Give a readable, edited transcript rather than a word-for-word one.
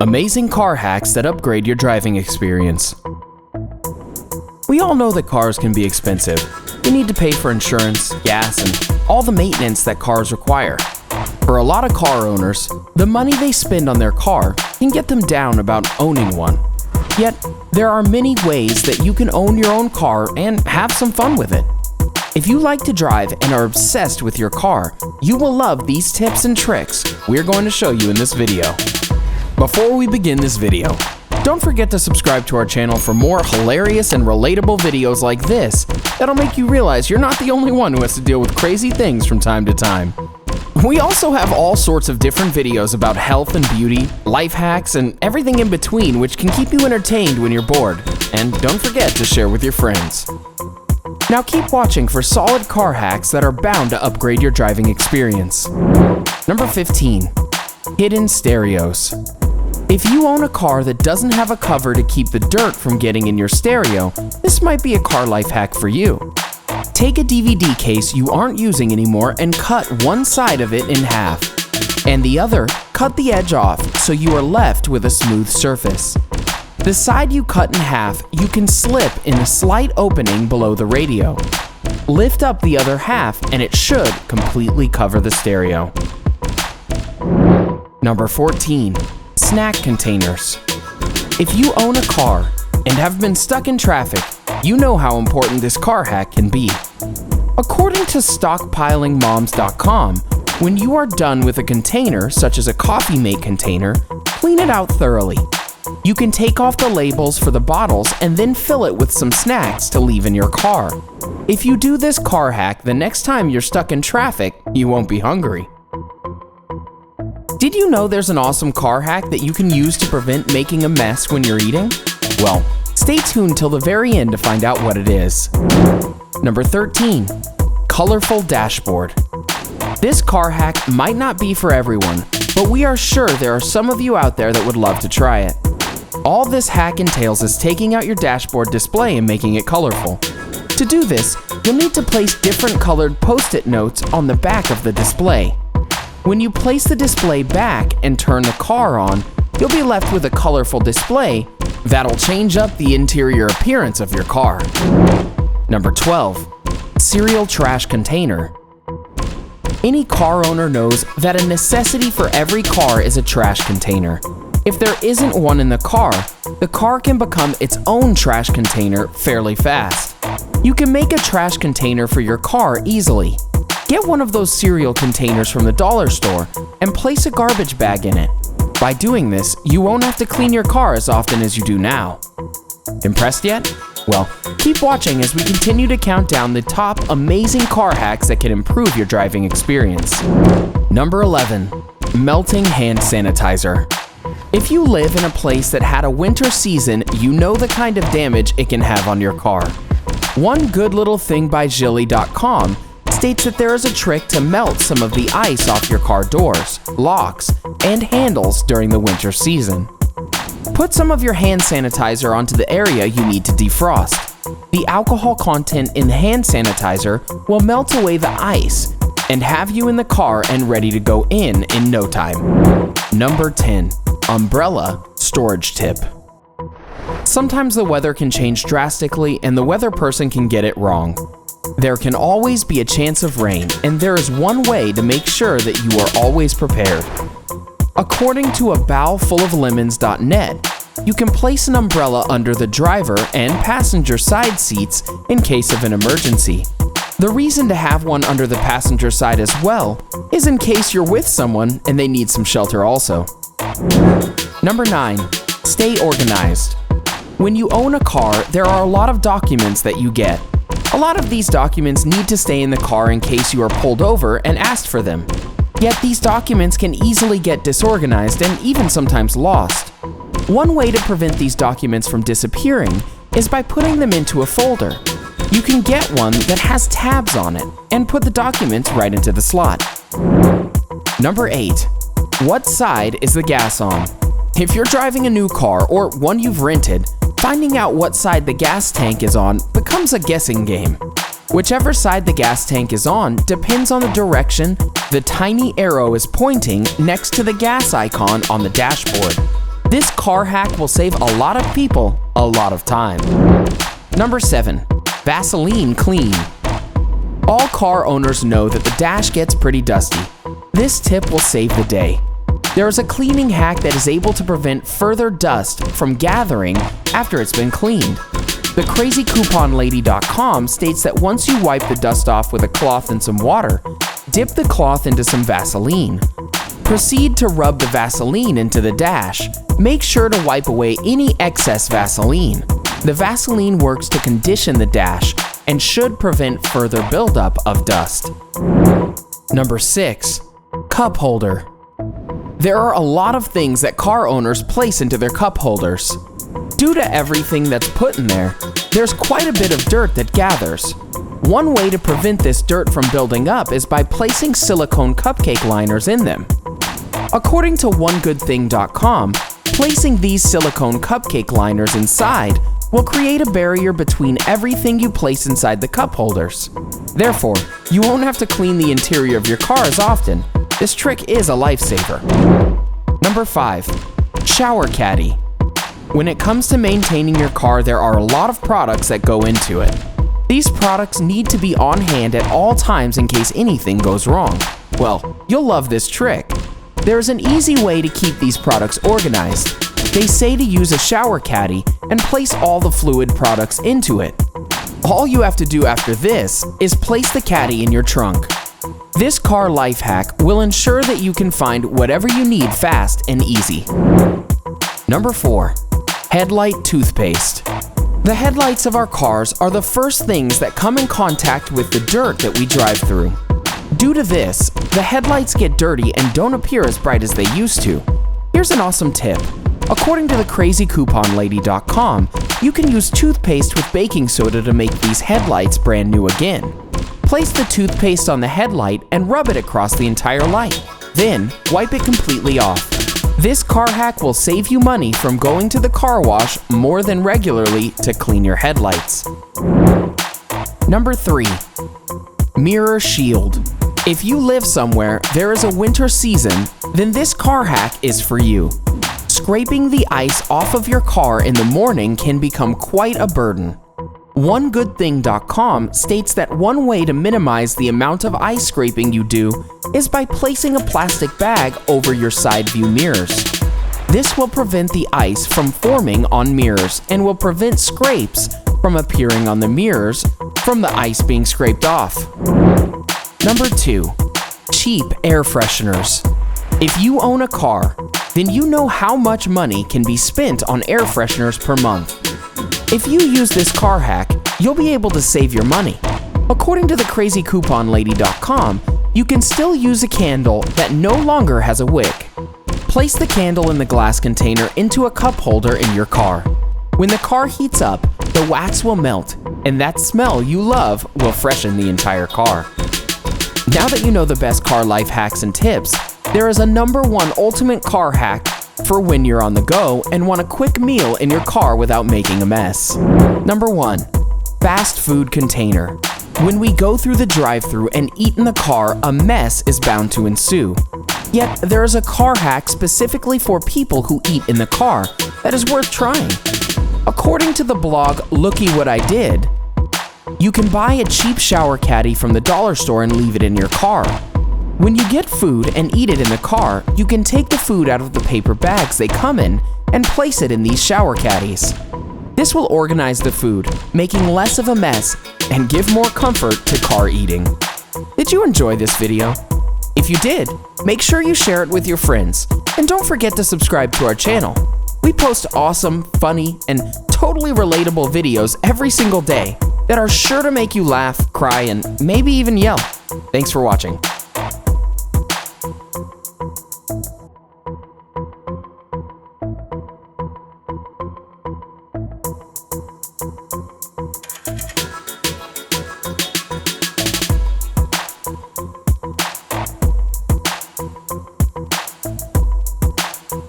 Amazing car hacks that upgrade your driving experience. We all know that cars can be expensive. You need to pay for insurance, gas, and all the maintenance that cars require. For a lot of car owners, the money they spend on their car can get them down about owning one. Yet, there are many ways that you can own your own car and have some fun with it. If you like to drive and are obsessed with your car, you will love these tips and tricks we're going to show you in this video. Before we begin this video, don't forget to subscribe to our channel for more hilarious and relatable videos like this that'll make you realize you're not the only one who has to deal with crazy things from time to time. We also have all sorts of different videos about health and beauty, life hacks, and everything in between which can keep you entertained when you're bored. And don't forget to share with your friends. Now keep watching for solid car hacks that are bound to upgrade your driving experience. Number 15. Hidden stereos. If you own a car that doesn't have a cover to keep the dirt from getting in your stereo, this might be a car life hack for you. Take a DVD case you aren't using anymore and cut one side of it in half, and the other, cut the edge off so you are left with a smooth surface. The side you cut in half, you can slip in a slight opening below the radio. Lift up the other half and it should completely cover the stereo. Number 14. Snack containers. If you own a car and have been stuck in traffic, you know how important this car hack can be. According to stockpilingmoms.com, when you are done with a container, such as a coffee mate container, clean it out thoroughly. You can take off the labels for the bottles and then fill it with some snacks to leave in your car. If you do this car hack, the next time you're stuck in traffic, you won't be hungry. Did you know there's an awesome car hack that you can use to prevent making a mess when you're eating? Well, stay tuned till the very end to find out what it is. Number 13. Colorful dashboard. This car hack might not be for everyone, but we are sure there are some of you out there that would love to try it. All this hack entails is taking out your dashboard display and making it colorful. To do this, you'll need to place different colored post-it notes on the back of the display. When you place the display back and turn the car on, you'll be left with a colorful display that'll change up the interior appearance of your car. Number 12. Cereal trash container. Any car owner knows that a necessity for every car is a trash container. If there isn't one in the car can become its own trash container fairly fast. You can make a trash container for your car easily. Get one of those cereal containers from the dollar store and place a garbage bag in it. By doing this, you won't have to clean your car as often as you do now. Impressed yet? Well, keep watching as we continue to count down the top amazing car hacks that can improve your driving experience. Number 11. Melting hand sanitizer. If you live in a place that had a winter season, you know the kind of damage it can have on your car. One good little thing by Jilly.com states that there is a trick to melt some of the ice off your car doors, locks, and handles during the winter season. Put some of your hand sanitizer onto the area you need to defrost. The alcohol content in the hand sanitizer will melt away the ice and have you in the car and ready to go in no time. Number 10. Umbrella storage tip. Sometimes the weather can change drastically and the weather person can get it wrong. There can always be a chance of rain, and there is one way to make sure that you are always prepared. According to abowlfuloflemons.net, you can place an umbrella under the driver and passenger side seats in case of an emergency. The reason to have one under the passenger side as well is in case you're with someone and they need some shelter also. Number 9. Stay organized. When you own a car, there are a lot of documents that you get. A lot of these documents need to stay in the car in case you are pulled over and asked for them. Yet these documents can easily get disorganized and even sometimes lost. One way to prevent these documents from disappearing is by putting them into a folder. You can get one that has tabs on it and put the documents right into the slot. Number 8. What side is the gas on? If you're driving a new car or one you've rented, finding out what side the gas tank is on becomes a guessing game. Whichever side the gas tank is on depends on the direction the tiny arrow is pointing next to the gas icon on the dashboard. This car hack will save a lot of people a lot of time. Number 7. Vaseline Clean. All car owners know that the dash gets pretty dusty. This tip will save the day. There is a cleaning hack that is able to prevent further dust from gathering after it's been cleaned. The crazycouponlady.com states that once you wipe the dust off with a cloth and some water, dip the cloth into some Vaseline. Proceed to rub the Vaseline into the dash. Make sure to wipe away any excess Vaseline. The Vaseline works to condition the dash and should prevent further buildup of dust. Number 6. Cup holder. There are a lot of things that car owners place into their cup holders. Due to everything that's put in there, there's quite a bit of dirt that gathers. One way to prevent this dirt from building up is by placing silicone cupcake liners in them. According to onegoodthing.com, placing these silicone cupcake liners inside will create a barrier between everything you place inside the cup holders. Therefore, you won't have to clean the interior of your car as often. This trick is a lifesaver. Number 5. Shower caddy. When it comes to maintaining your car, there are a lot of products that go into it. These products need to be on hand at all times in case anything goes wrong. Well, you'll love this trick. There's an easy way to keep these products organized. They say to use a shower caddy and place all the fluid products into it. All you have to do after this is place the caddy in your trunk. This car life hack will ensure that you can find whatever you need fast and easy. Number 4. Headlight toothpaste. The headlights of our cars are the first things that come in contact with the dirt that we drive through. Due to this, the headlights get dirty and don't appear as bright as they used to. Here's an awesome tip. According to the crazycouponlady.com, you can use toothpaste with baking soda to make these headlights brand new again. Place the toothpaste on the headlight and rub it across the entire light. Then, wipe it completely off. This car hack will save you money from going to the car wash more than regularly to clean your headlights. Number 3. Mirror shield. If you live somewhere there is a winter season, then this car hack is for you. Scraping the ice off of your car in the morning can become quite a burden. OneGoodThing.com states that one way to minimize the amount of ice scraping you do is by placing a plastic bag over your side view mirrors. This will prevent the ice from forming on mirrors and will prevent scrapes from appearing on the mirrors from the ice being scraped off. Number 2. Cheap air fresheners. If you own a car, then you know how much money can be spent on air fresheners per month. If you use this car hack, you'll be able to save your money. According to the crazycouponlady.com, you can still use a candle that no longer has a wick. Place the candle in the glass container into a cup holder in your car. When the car heats up, the wax will melt, and that smell you love will freshen the entire car. Now that you know the best car life hacks and tips, there is a number 1 ultimate car hack for when you're on the go and want a quick meal in your car without making a mess. Number 1. Fast food container. When we go through the drive-thru and eat in the car, a mess is bound to ensue. Yet, there is a car hack specifically for people who eat in the car that is worth trying. According to the blog Looky What I Did, you can buy a cheap shower caddy from the dollar store and leave it in your car. When you get food and eat it in the car, you can take the food out of the paper bags they come in and place it in these shower caddies. This will organize the food, making less of a mess and give more comfort to car eating. Did you enjoy this video? If you did, make sure you share it with your friends, and don't forget to subscribe to our channel. We post awesome, funny, and totally relatable videos every single day that are sure to make you laugh, cry, and maybe even yell. Thanks for watching.